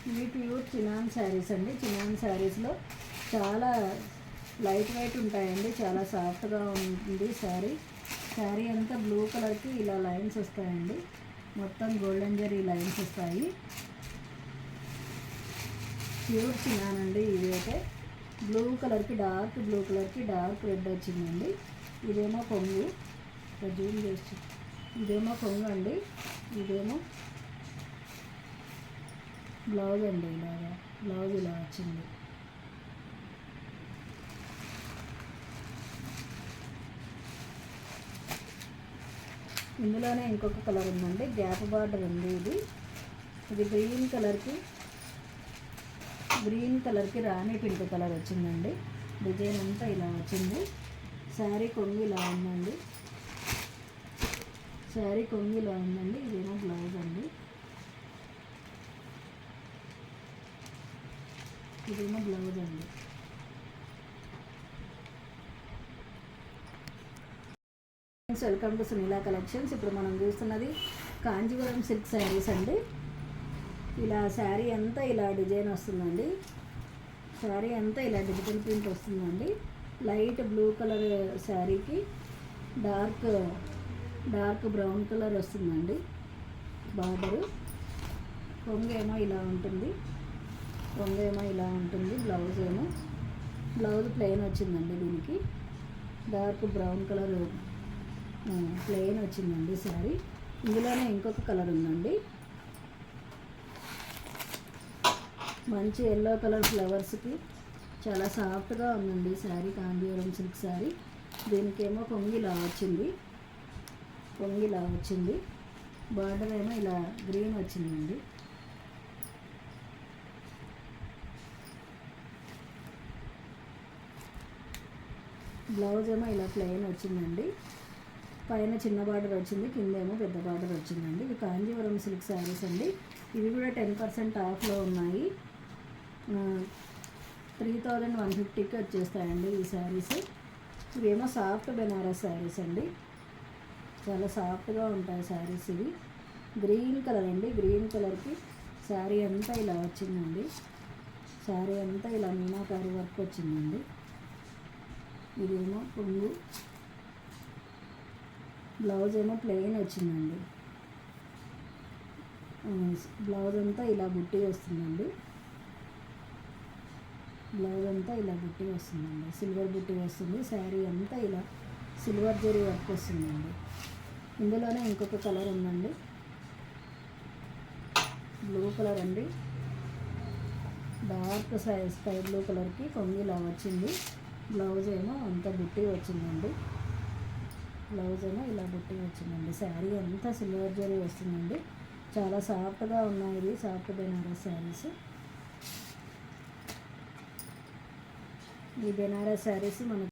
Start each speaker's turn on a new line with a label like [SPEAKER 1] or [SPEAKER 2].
[SPEAKER 1] ఇవి pure chinon saris అండి. Chinon శారీస్లో చాలా లైట్ వెయిట్ ఉంటాయండి, చాలా సాఫ్ట్గా ఉంటుంది శారీ. శారీ అంతా బ్లూ కలర్కి ఇలా లైన్స్ వస్తాయండి, మొత్తం గోల్డెన్ జరీ లైన్స్ వస్తాయి. ప్యూర్ చినాన్ అండి. ఇవి అయితే బ్లూ కలర్కి డార్క్ బ్లూ కలర్కి డార్క్ రెడ్ వచ్చిందండి. ఇదేమో కొంగు, జూమ్ చేసి, ఇదేమో కొంగు అండి. ఇదేమో బ్లౌజ్ అండి. ఇలాగా బ్లౌజ్ ఇలా వచ్చింది. ఇందులోనే ఇంకొక కలర్ ఉందండి, గ్యాప్ బార్డర్ ఉంది. ఇది గ్రీన్ కలర్కి రాణి పింక్ కలర్ వచ్చిందండి. డిజైన్ అంతా ఇలా వచ్చింది. శారీ కొంగు ఇలా ఉందండి. ఇదేమో బ్లౌజ్ అండి. Welcome to Sunila collections. ఇప్పుడు మనం చూస్తున్నది కాంజీవరం సిల్క్ శారీస్ అండి. ఇలా శారీ అంతా ఇలా డిజైన్ వస్తుందండి. శారీ అంతా ఇలా డిజిటల్ ప్రింట్ వస్తుందండి. లైట్ బ్లూ కలర్ శారీకి డార్క్ బ్రౌన్ కలర్ వస్తుందండి బార్డరు. కొంగు ఏమో ఇలా ఉంటుంది. బ్లౌజ్ ప్లెయిన్ వచ్చిందండి. దీనికి డార్క్ బ్రౌన్ కలర్ ప్లెయిన్ వచ్చిందండి శారీ. ఇందులోనే ఇంకొక కలర్ ఉందండి, మంచి ఎల్లో కలర్ ఫ్లవర్స్కి చాలా సాఫ్ట్గా ఉందండి శారీ. కాంజీవరం సిల్క్ శారీ. దీనికేమో కొంగు ఇలా వచ్చింది. బార్డర్ ఏమో ఇలా గ్రీన్ వచ్చిందండి. బ్లౌజ్ ఏమో ఇలా ప్లెయిన్ వచ్చిందండి. పైన చిన్న బార్డర్ వచ్చింది, కిందేమో పెద్ద బార్డర్ వచ్చిందండి. ఇవి కాంజీవరం సిల్క్ శారీస్ అండి. ఇవి కూడా 10% ఆఫ్లో ఉన్నాయి. 3150కి వచ్చేస్తాయండి ఈ శారీస్. ఇవేమో సాఫ్ట్ బెనారస్ శారీస్ అండి, చాలా సాఫ్ట్గా ఉంటాయి శారీస్. ఇవి గ్రీన్ కలర్ అండి. గ్రీన్ కలర్కి శారీ అంతా ఇలా వచ్చిందండి. శారీ అంతా ఇలా మీనాకారి వర్క్ వచ్చిందండి. ఇదేమో కొంగు, బ్లౌజ్ ఏమో ప్లెయిన్ వచ్చిందండి. బ్లౌజ్ అంతా ఇలా బుట్టి వస్తుందండి. సిల్వర్ బుట్టి వస్తుంది. శారీ అంతా ఇలా సిల్వర్ జరీ వర్క్ వస్తుందండి. ఇందులోనే ఇంకొక కలర్ ఉందండి, బ్లూ కలర్ అండి. డార్క్ స్కై బ్లూ కలర్కి కొంగు ఇలా వచ్చింది. బ్లౌజ్ ఏమో అంత బుట్టి వచ్చిందండి. శారీ అంతా సిల్వర్ జరీ వస్తుందండి. చాలా సాఫ్ట్గా ఉన్నాయి. ఇది సాఫ్ట్ బెనారస్ శారీస్. ఈ బెనారస్ శారీస్ మనకి